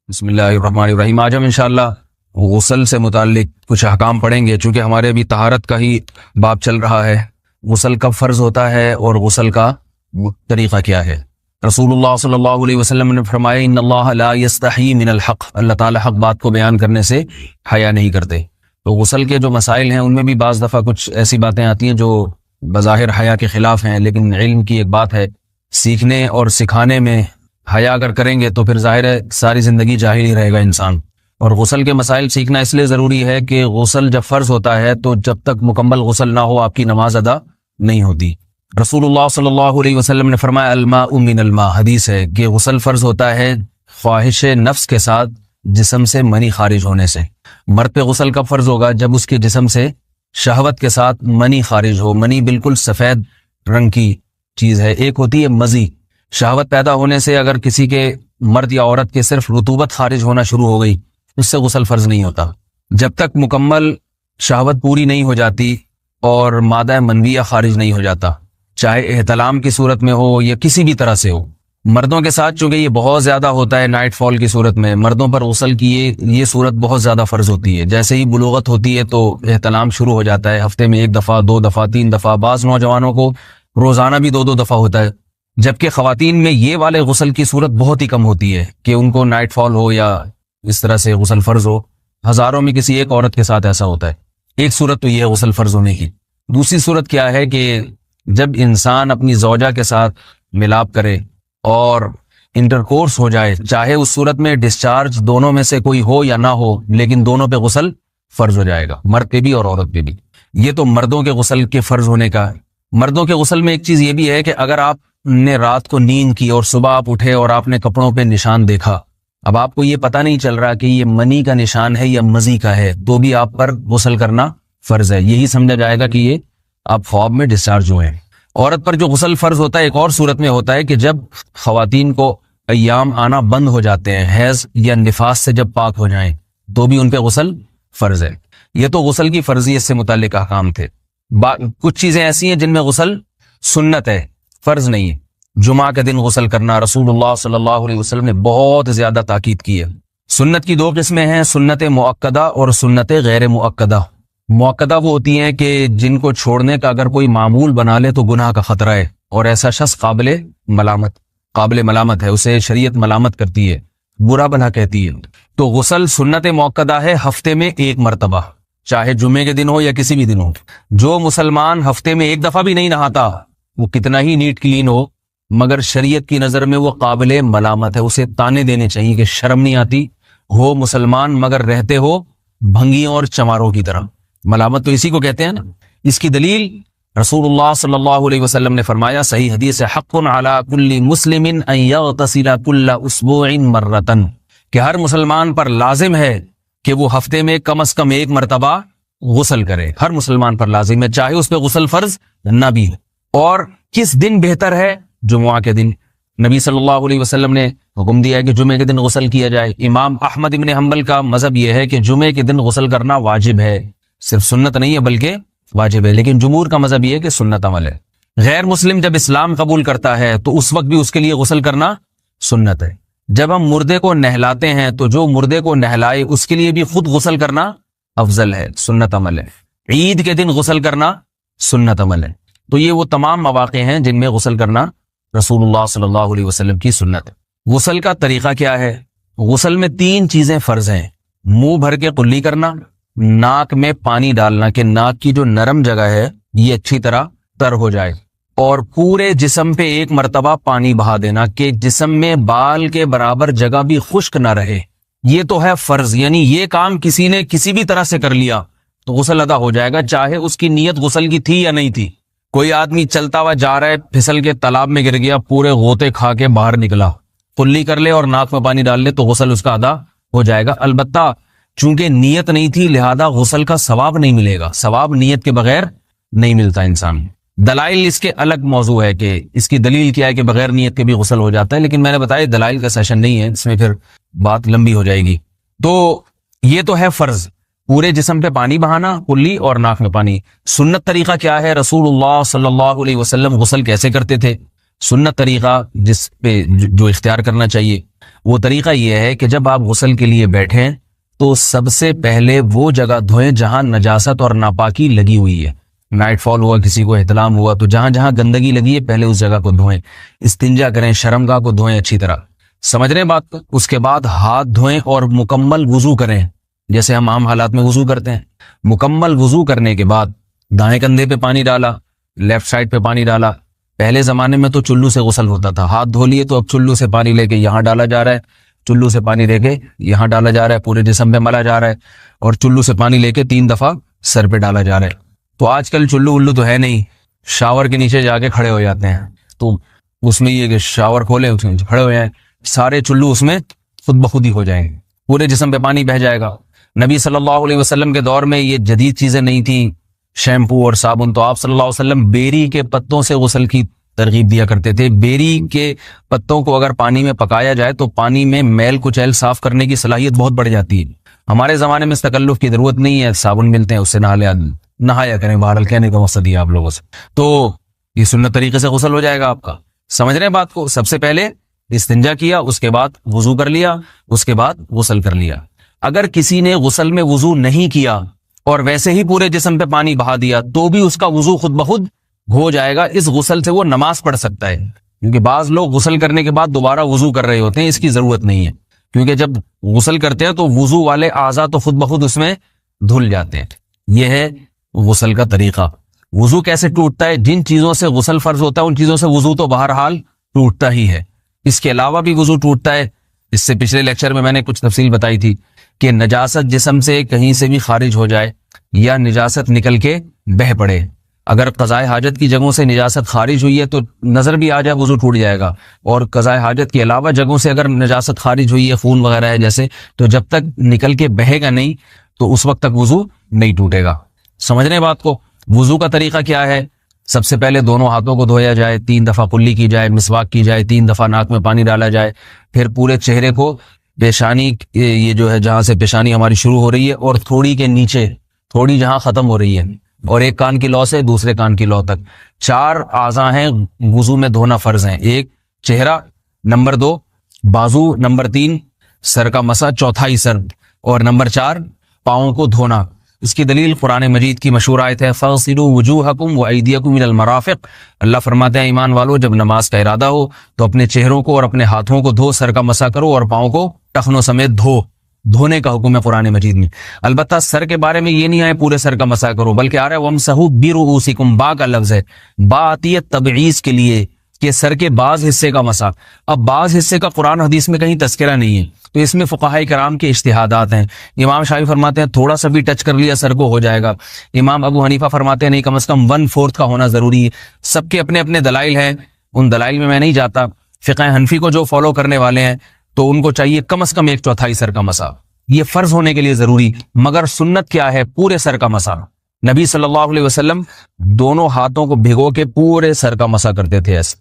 بسم اللہ الرحمن الرحیم۔ آج ہم انشاءاللہ غسل سے متعلق کچھ احکام پڑھیں گے، چونکہ ہمارے ابھی طہارت کا ہی باب چل رہا ہے۔ غسل کب فرض ہوتا ہے اور غسل کا طریقہ کیا ہے؟ رسول اللہ صلی اللہ علیہ وسلم نے فرمایا ان اللہ لا یستحی من الحق، اللہ تعالی حق بات کو بیان کرنے سے حیا نہیں کرتے۔ تو غسل کے جو مسائل ہیں ان میں بھی بعض دفعہ کچھ ایسی باتیں آتی ہیں جو بظاہر حیا کے خلاف ہیں، لیکن علم کی ایک بات ہے، سیکھنے اور سکھانے میں حیا اگر کریں گے تو پھر ظاہر ہے ساری زندگی جاہل ہی رہے گا انسان۔ اور غسل کے مسائل سیکھنا اس لیے ضروری ہے کہ غسل جب فرض ہوتا ہے تو جب تک مکمل غسل نہ ہو آپ کی نماز ادا نہیں ہوتی۔ رسول اللہ صلی اللہ علیہ وسلم نے فرمایا الماء من الماء، حدیث ہے کہ غسل فرض ہوتا ہے خواہش نفس کے ساتھ جسم سے منی خارج ہونے سے۔ مرد پہ غسل کب فرض ہوگا؟ جب اس کے جسم سے شہوت کے ساتھ منی خارج ہو۔ منی بالکل سفید رنگ کی چیز ہے، ایک ہوتی ہے مزی۔ شہوت پیدا ہونے سے اگر کسی کے مرد یا عورت کے صرف رطوبت خارج ہونا شروع ہو گئی اس سے غسل فرض نہیں ہوتا۔ جب تک مکمل شہوت پوری نہیں ہو جاتی اور مادہ منویہ خارج نہیں ہو جاتا، چاہے احتلام کی صورت میں ہو یا کسی بھی طرح سے ہو۔ مردوں کے ساتھ چونکہ یہ بہت زیادہ ہوتا ہے، نائٹ فال کی صورت میں مردوں پر غسل کی یہ صورت بہت زیادہ فرض ہوتی ہے۔ جیسے ہی بلوغت ہوتی ہے تو احتلام شروع ہو جاتا ہے، ہفتے میں 1 دفعہ 2 دفعہ 3 دفعہ، بعض نوجوانوں کو روزانہ بھی 2 دفعہ ہوتا ہے، جبکہ خواتین میں یہ والے غسل کی صورت بہت ہی کم ہوتی ہے کہ ان کو نائٹ فال ہو یا اس طرح سے غسل فرض ہو۔ ہزاروں میں کسی ایک عورت کے ساتھ ایسا ہوتا ہے۔ ایک صورت تو یہ ہے غسل فرض ہونے کی۔ دوسری صورت کیا ہے کہ جب انسان اپنی زوجہ کے ساتھ ملاپ کرے اور انٹرکورس ہو جائے، چاہے اس صورت میں ڈسچارج دونوں میں سے کوئی ہو یا نہ ہو، لیکن دونوں پہ غسل فرض ہو جائے گا، مرد پہ بھی اور عورت پہ بھی۔ یہ تو مردوں کے غسل کے فرض ہونے کا ہے۔ مردوں کے غسل میں ایک چیز یہ بھی ہے کہ اگر آپ نے رات کو نیند کی اور صبح آپ اٹھے اور آپ نے کپڑوں پہ نشان دیکھا، اب آپ کو یہ پتہ نہیں چل رہا کہ یہ منی کا نشان ہے یا مزی کا ہے، تو بھی آپ پر غسل کرنا فرض ہے۔ یہی سمجھا جائے گا کہ یہ آپ خواب میں ڈسچارج ہوئے ہیں۔ عورت پر جو غسل فرض ہوتا ہے ایک اور صورت میں ہوتا ہے کہ جب خواتین کو ایام آنا بند ہو جاتے ہیں، حیض یا نفاس سے جب پاک ہو جائیں تو بھی ان پہ غسل فرض ہے۔ یہ تو غسل کی فرضیت سے متعلق احکام تھے۔ کچھ چیزیں ایسی ہیں جن میں غسل سنت ہے، فرض نہیں ہے۔ جمعہ کے دن غسل کرنا رسول اللہ صلی اللہ علیہ وسلم نے بہت زیادہ تاکید کی ہے۔ سنت کی 2 قسمیں ہیں، سنت مؤکدہ اور سنت غیر مؤکدہ۔ مؤکدہ وہ ہوتی ہیں کہ جن کو چھوڑنے کا اگر کوئی معمول بنا لے تو گناہ کا خطرہ ہے اور ایسا شخص قابل ملامت ہے، اسے شریعت ملامت کرتی ہے، برا بھلا کہتی ہے۔ تو غسل سنت مؤکدہ ہے، ہفتے میں 1 مرتبہ، چاہے جمعے کے دن ہو یا کسی بھی دن ہو۔ جو مسلمان ہفتے میں 1 دفعہ بھی نہیں نہاتا، وہ کتنا ہی نیٹ کلین ہو، مگر شریعت کی نظر میں وہ قابل ملامت ہے، اسے تانے دینے چاہیے کہ شرم نہیں آتی ہو مسلمان مگر رہتے ہو بھنگیوں اور چماروں کی طرح۔ ملامت تو اسی کو کہتے ہیں نا۔ اس کی دلیل رسول اللہ صلی اللہ علیہ وسلم نے فرمایا، صحیح حدیث ہے، حق علی کل مسلم ان یغتسل کل اسبوع مرۃ، کہ ہر مسلمان پر لازم ہے کہ وہ ہفتے میں کم از کم 1 مرتبہ غسل کرے۔ ہر مسلمان پر لازم ہے، چاہے اس پہ غسل فرض نہ بھی ہو۔ اور کس دن بہتر ہے؟ جمعہ کے دن۔ نبی صلی اللہ علیہ وسلم نے حکم دیا ہے کہ جمعے کے دن غسل کیا جائے۔ امام احمد ابن حنبل کا مذہب یہ ہے کہ جمعے کے دن غسل کرنا واجب ہے، صرف سنت نہیں ہے بلکہ واجب ہے، لیکن جمہور کا مذہب یہ ہے کہ سنت عمل ہے۔ غیر مسلم جب اسلام قبول کرتا ہے تو اس وقت بھی اس کے لیے غسل کرنا سنت ہے۔ جب ہم مردے کو نہلاتے ہیں تو جو مردے کو نہلائے اس کے لیے بھی خود غسل کرنا افضل ہے، سنت عمل ہے۔ عید کے دن غسل کرنا سنت عمل ہے۔ تو یہ وہ تمام مواقع ہیں جن میں غسل کرنا رسول اللہ صلی اللہ علیہ وسلم کی سنت ہے۔ غسل کا طریقہ کیا ہے؟ غسل میں 3 چیزیں فرض ہیں، منہ بھر کے قلی کرنا، ناک میں پانی ڈالنا کہ ناک کی جو نرم جگہ ہے یہ اچھی طرح تر ہو جائے، اور پورے جسم پہ 1 مرتبہ پانی بہا دینا کہ جسم میں بال کے برابر جگہ بھی خشک نہ رہے۔ یہ تو ہے فرض، یعنی یہ کام کسی نے کسی بھی طرح سے کر لیا تو غسل ادا ہو جائے گا، چاہے اس کی نیت غسل کی تھی یا نہیں تھی۔ کوئی آدمی چلتا ہوا جا رہا ہے، پھسل کے تالاب میں گر گیا، پورے غوطے کھا کے باہر نکلا، قلی کر لے اور ناک میں پانی ڈال لے تو غسل اس کا ادا ہو جائے گا۔ البتہ چونکہ نیت نہیں تھی لہذا غسل کا ثواب نہیں ملے گا، ثواب نیت کے بغیر نہیں ملتا انسان۔ دلائل اس کے الگ موضوع ہے کہ اس کی دلیل کیا ہے کہ بغیر نیت کے بھی غسل ہو جاتا ہے، لیکن میں نے بتایا دلائل کا سیشن نہیں ہے، اس میں پھر بات لمبی ہو جائے گی۔ تو یہ تو ہے فرض، پورے جسم پہ پانی بہانا، کلی اور ناک میں پانی۔ سنت طریقہ کیا ہے؟ رسول اللہ صلی اللہ علیہ وسلم غسل کیسے کرتے تھے؟ سنت طریقہ جس پہ جو اختیار کرنا چاہیے وہ طریقہ یہ ہے کہ جب آپ غسل کے لیے بیٹھیں تو سب سے پہلے وہ جگہ دھوئیں جہاں نجاست اور ناپاکی لگی ہوئی ہے. نائٹ فال ہوا, کسی کو احتلام ہوا, تو جہاں جہاں گندگی لگی ہے پہلے اس جگہ کو دھوئیں. استنجا کریں, شرمگاہ کو دھوئیں اچھی طرح. سمجھ رہے ہیں بات کو؟ اس کے بعد ہاتھ دھوئیں اور مکمل وضو کریں جیسے ہم عام حالات میں وضو کرتے ہیں. مکمل وضو کرنے کے بعد دائیں کندھے پہ پانی ڈالا, لیفٹ سائڈ پہ پانی ڈالا. پہلے زمانے میں تو چلو سے غسل ہوتا تھا, ہاتھ دھو لیے تو اب چلو سے پانی لے کے یہاں ڈالا جا رہا ہے, چلو سے پانی لے کے یہاں ڈالا جا رہا ہے, پورے جسم پہ ملا جا رہا ہے, اور چلو سے پانی لے کے 3 دفعہ سر پہ ڈالا جا رہا ہے. تو آج کل چلو الو تو ہے نہیں, شاور کے نیچے جا کے کھڑے ہو جاتے ہیں. تو اس میں یہ کہ شاور کھولے اس میں کھڑے ہو جائیں, سارے چلو اس میں خود بخود ہی ہو جائیں گے, پورے جسم پہ پانی بہہ جائے گا. نبی صلی اللہ علیہ وسلم کے دور میں یہ جدید چیزیں نہیں تھیں, شیمپو اور صابن. تو آپ صلی اللہ علیہ وسلم بیری کے پتوں سے غسل کی ترغیب دیا کرتے تھے. بیری کے پتوں کو اگر پانی میں پکایا جائے تو پانی میں میل کچیل صاف کرنے کی صلاحیت بہت بڑھ جاتی ہے. ہمارے زمانے میں اس تکلف کی ضرورت نہیں ہے, صابن ملتے ہیں اس سے نہایا کریں. بہرحال کہنے کا مقصد یہ آپ لوگوں سے, تو یہ سنت طریقے سے غسل ہو جائے گا آپ کا. سمجھ رہے ہیں بات کو؟ سب سے پہلے استنجا کیا, اس کے بعد وضو کر لیا, اس کے بعد غسل کر لیا. اگر کسی نے غسل میں وضو نہیں کیا اور ویسے ہی پورے جسم پہ پانی بہا دیا تو بھی اس کا وضو خود بخود ہو جائے گا. اس غسل سے وہ نماز پڑھ سکتا ہے, کیونکہ بعض لوگ غسل کرنے کے بعد دوبارہ وضو کر رہے ہوتے ہیں. اس کی ضرورت نہیں ہے, کیونکہ جب غسل کرتے ہیں تو وضو والے اعضاء تو خود بخود اس میں دھل جاتے ہیں. یہ ہے غسل کا طریقہ. وضو کیسے ٹوٹتا ہے؟ جن چیزوں سے غسل فرض ہوتا ہے ان چیزوں سے وضو تو بہرحال ٹوٹتا ہی ہے. اس کے علاوہ بھی وضو ٹوٹتا ہے. اس سے پچھلے لیکچر میں نے کچھ تفصیل بتائی تھی کہ نجاست جسم سے کہیں سے بھی خارج ہو جائے یا نجاست نکل کے بہہ پڑے. اگر قضاء حاجت کی جگہوں سے نجاست خارج ہوئی ہے تو نظر بھی آ جائے وضو ٹوٹ جائے گا, اور قضاء حاجت کے علاوہ جگہوں سے اگر نجاست خارج ہوئی ہے, خون وغیرہ ہے جیسے, تو جب تک نکل کے بہے گا نہیں تو اس وقت تک وضو نہیں ٹوٹے گا. سمجھ رہے ہیں بات کو؟ وضو کا طریقہ کیا ہے؟ سب سے پہلے دونوں ہاتھوں کو دھویا جائے, 3 دفعہ کلی کی جائے, مسواک کی جائے, 3 دفعہ ناک میں پانی ڈالا جائے, پھر پورے چہرے کو پیشانی, یہ جو ہے جہاں سے پیشانی ہماری شروع ہو رہی ہے اور تھوڑی کے نیچے تھوڑی جہاں ختم ہو رہی ہے, اور ایک کان کی لو سے دوسرے کان کی لو تک 4 اعضاء ہیں وضو میں دھونا فرض ہیں. 1 چہرہ, نمبر 2 بازو, نمبر 3 سر کا مسا, چوتھا ہی سر, اور نمبر 4 پاؤں کو دھونا. اس کی دلیل قرآن مجید کی مشہور آیت ہے فَاغْسِلُوا وُجُوهَكُمْ وَأَيْدِيَكُمْ إِلَى الْمَرَافِقِ. اللہ فرماتے ہیں ایمان والو, جب نماز کا ارادہ ہو تو اپنے چہروں کو اور اپنے ہاتھوں کو دھو, سر کا مسا کرو اور پاؤں کو ٹخنوں سمیت دھو. دھونے کا حکم ہے قرآن مجید میں. البتہ سر کے بارے میں یہ نہیں آئے پورے سر کا مسا کرو, بلکہ آ رہا ہے وَامْسَحُوا بِرُؤُوسِكُمْ. با کا لفظ ہے, با آتی ہے تبعیض کے لیے کہ سر کے بعض حصے کا مسا. اب بعض حصے کا قرآن حدیث میں کہیں تذکرہ نہیں ہے, تو اس میں فقہاء کرام کے اجتہادات ہیں. امام شافعی فرماتے ہیں تھوڑا سا بھی ٹچ کر لیا سر کو ہو جائے گا. امام ابو حنیفہ فرماتے ہیں نہیں, کم از کم 1/4 کا ہونا ضروری ہے. سب کے اپنے اپنے دلائل ہیں, ان دلائل میں نہیں جاتا. فقہ حنفی کو جو فالو کرنے والے ہیں تو ان کو چاہیے کم از کم 1/4 سر کا مسا, یہ فرض ہونے کے لیے ضروری. مگر سنت کیا ہے؟ پورے سر کا مسا. نبی صلی اللہ علیہ وسلم دونوں ہاتھوں کو بھگو کے پورے سر کا مسا کرتے تھے ایسے.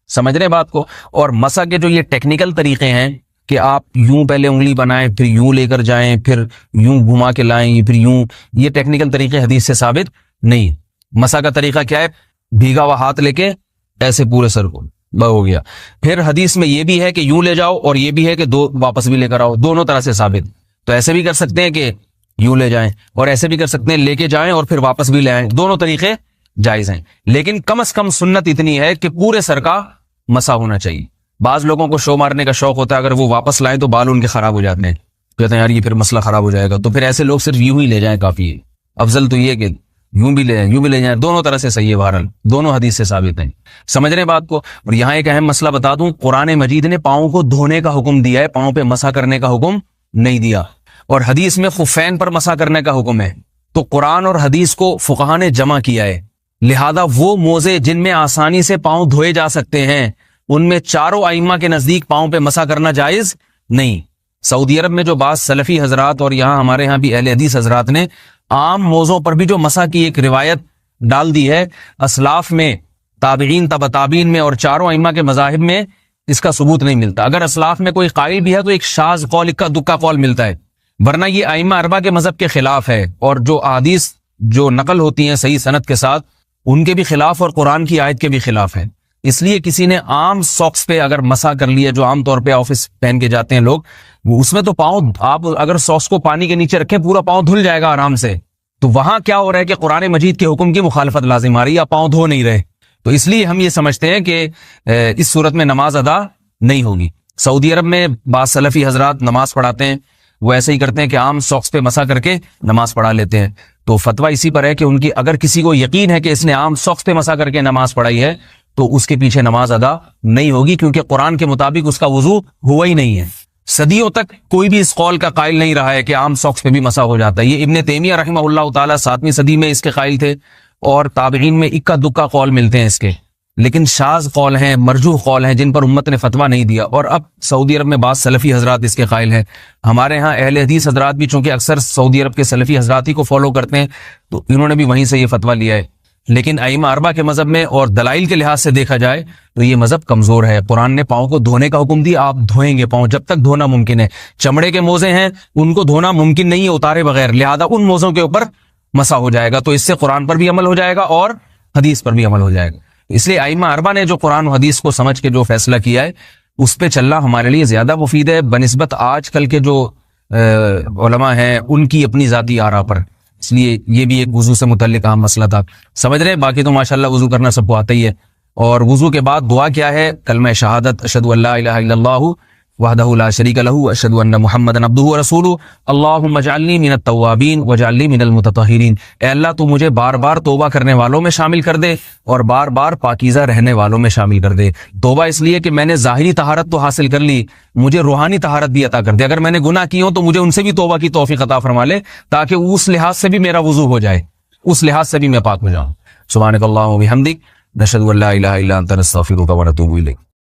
سمجھ رہے بات کو؟ اور مسا کے جو یہ ٹیکنیکل طریقے ہیں کہ آپ یوں پہلے انگلی بنائیں, پھر یوں لے کر جائیں, پھر یوں گھما کے لائیں, پھر یوں, یہ ٹیکنیکل طریقے حدیث سے ثابت نہیں. مسا کا طریقہ کیا ہے؟ بھیگا ہوا ہاتھ لے کے ایسے پورے سر کو ہو گیا. پھر حدیث میں یہ بھی ہے کہ یوں لے جاؤ اور یہ بھی ہے کہ 2 واپس بھی لے کر آؤ, دونوں طرح سے ثابت. تو ایسے بھی کر سکتے ہیں کہ یوں لے جائیں, اور ایسے بھی کر سکتے ہیں لے کے جائیں اور پھر واپس بھی لے آئیں, دونوں طریقے جائز ہیں. لیکن کم از کم سنت اتنی ہے کہ پورے سر کا مسا ہونا چاہیے. بعض لوگوں کو شو مارنے کا شوق ہوتا ہے, اگر وہ واپس لائیں تو بال ان کے خراب ہو جاتے ہیں, کہتے ہیں یار یہ پھر مسئلہ خراب ہو جائے گا, تو پھر ایسے لوگ صرف یوں ہی لے جائیں کافی ہے. افضل تو یہ کہ یوں بھی لے جائیں یوں بھی لے جائیں, دونوں طرح سے صحیح ہے. بہرحال دونوں حدیث سے ثابت ہیں. سمجھ رہے ہیں بات کو؟ اور یہاں ایک اہم مسئلہ بتا دوں, قرآن مجید نے پاؤں کو دھونے کا حکم دیا ہے, پاؤں پہ مسا کرنے کا حکم نہیں دیا. اور حدیث میں خفین پر مسا کرنے کا حکم ہے. تو قرآن اور حدیث کو فقہا نے جمع کیا ہے, لہذا وہ موزے جن میں آسانی سے پاؤں دھوئے جا سکتے ہیں ان میں چاروں ائمہ کے نزدیک پاؤں پہ مسا کرنا جائز نہیں. سعودی عرب میں جو بعض سلفی حضرات اور یہاں ہمارے ہاں بھی اہل حدیث حضرات نے عام موزوں پر بھی جو مسا کی ایک روایت ڈال دی ہے, اسلاف میں, تابعین, تبع تابعین میں اور چاروں ائمہ کے مذاہب میں اس کا ثبوت نہیں ملتا. اگر اسلاف میں کوئی قائل بھی ہے تو ایک شاذ قول, اکا دکا قول ملتا ہے, ورنہ یہ ائمہ اربعہ کے مذہب کے خلاف ہے. اور جو احادیث جو نقل ہوتی ہیں صحیح سند کے ساتھ ان کے بھی خلاف اور قرآن کی آیت کے بھی خلاف ہے. اس لیے کسی نے عام ساکس پہ اگر مسا کر لیا، جو عام طور پہ آفس پہن کے جاتے ہیں لوگ، اس میں تو پاؤں، آپ اگر ساکس کو پانی کے نیچے رکھیں پورا پاؤں دھل جائے گا آرام سے. تو وہاں کیا ہو رہا ہے کہ قرآن مجید کے حکم کی مخالفت لازم آ رہی ہے، آپ پاؤں دھو نہیں رہے. تو اس لیے ہم یہ سمجھتے ہیں کہ اس صورت میں نماز ادا نہیں ہوگی. سعودی عرب میں بعض سلفی حضرات نماز پڑھاتے ہیں، وہ ایسے ہی کرتے ہیں کہ عام ساکس پہ مسا کر کے نماز پڑھا لیتے ہیں. تو فتویٰ اسی پر ہے کہ ان کی اگر کسی کو یقین ہے کہ اس نے عام ساکس پہ مسا کر کے نماز پڑھائی ہے تو اس کے پیچھے نماز ادا نہیں ہوگی، کیونکہ قرآن کے مطابق اس کا وضو ہوا ہی نہیں ہے. صدیوں تک کوئی بھی اس قول کا قائل نہیں رہا ہے کہ عام ساکس پہ بھی مسا ہو جاتا ہے. یہ ابن تیمیہ رحمہ اللہ تعالیٰ 7ویں صدی میں اس کے قائل تھے، اور تابعین میں اکا دکا قول ملتے ہیں اس کے، لیکن شاذ قول ہیں، مرجوح قول ہیں جن پر امت نے فتویٰ نہیں دیا. اور اب سعودی عرب میں بعض سلفی حضرات اس کے قائل ہیں. ہمارے ہاں اہل حدیث حضرات بھی چونکہ اکثر سعودی عرب کے سلفی حضرات ہی کو فالو کرتے ہیں، تو انہوں نے بھی وہیں سے یہ فتویٰ لیا ہے. لیکن ائمہ اربعہ کے مذہب میں اور دلائل کے لحاظ سے دیکھا جائے تو یہ مذہب کمزور ہے. قرآن نے پاؤں کو دھونے کا حکم دیا، آپ دھوئیں گے پاؤں جب تک دھونا ممکن ہے. چمڑے کے موزے ہیں ان کو دھونا ممکن نہیں ہے اتارے بغیر، لہذا ان موزوں کے اوپر مسا ہو جائے گا. تو اس سے قرآن پر بھی عمل ہو جائے گا اور حدیث پر بھی عمل ہو جائے گا. اس لیے ائمہ اربعہ نے جو قرآن و حدیث کو سمجھ کے جو فیصلہ کیا ہے اس پہ چلنا ہمارے لیے زیادہ مفید ہے بنسبت آج کل کے جو علماء ہیں ان کی اپنی ذاتی آراء پر. اس لیے یہ بھی ایک وضو سے متعلق اہم مسئلہ تھا. سمجھ رہے ہیں؟ باقی تو ماشاءاللہ وضو کرنا سب کو آتا ہی ہے. اور وضو کے بعد دعا کیا ہے؟ کلمہ شہادت، اشہد ان لا الہ الا اللہ وحدہ لا شریک لہ اشہد ان محمدا عبدہ ورسولہ اللہم اجعلنی من التوابین واجعلنی من المتطہرین. اے اللہ تو مجھے بار بار توبہ کرنے والوں میں شامل کر دے اور بار بار پاکیزہ رہنے والوں میں شامل کر دے. توبہ اس لیے کہ میں نے ظاہری طہارت تو حاصل کر لی، مجھے روحانی طہارت بھی عطا کر دے. اگر میں نے گناہ کی ہوں تو مجھے ان سے بھی توبہ کی توفیق عطا فرما لے، تاکہ اس لحاظ سے بھی میرا وضو ہو جائے، اس لحاظ سے بھی میں پاک ہو جاؤں. سبحانک اللہم و بحمدک، نشہد ان لا الہ الا انت، نستغفرک و نتوب الیک.